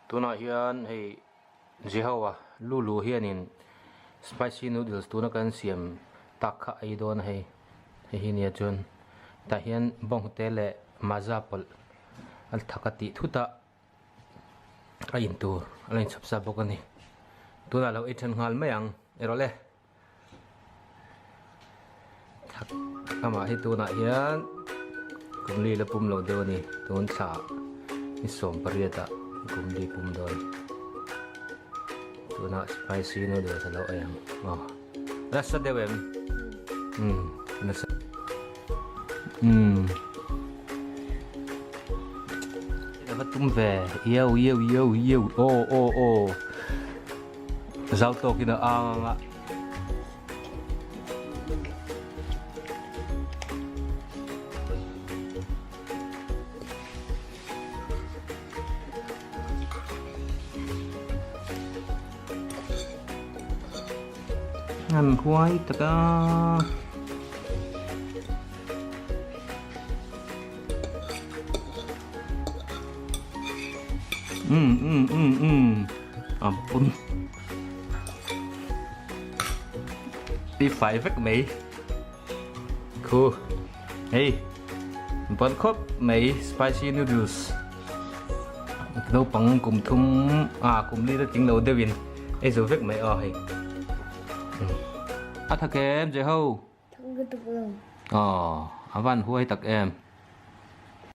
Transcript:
tu na hian hei jehawa lulu hian in spicy noodles tu na kan siam takha ai don hei hi nia chun ta hian bong tele mazapol al thakati thuta ain tur alain chapsa bokani tu na lo ithan ngal mayang erole thak ama hi tu na hian kumli la pum lo do ni tun tha ni som pariata kumli pum doi tu na spicy noodles lo ayang rasa dewem nasa dapat tumve yêu zau to kina anga ăn khoai ta ampun đi phải vắt Mỹ cool hey bọn khóc Mỹ spicy noodles đâu bằng cùng thum cùng đi đó chính lâu Devin ấy rồi vắt Mỹ hay thật em dễ hâu avan huay tak em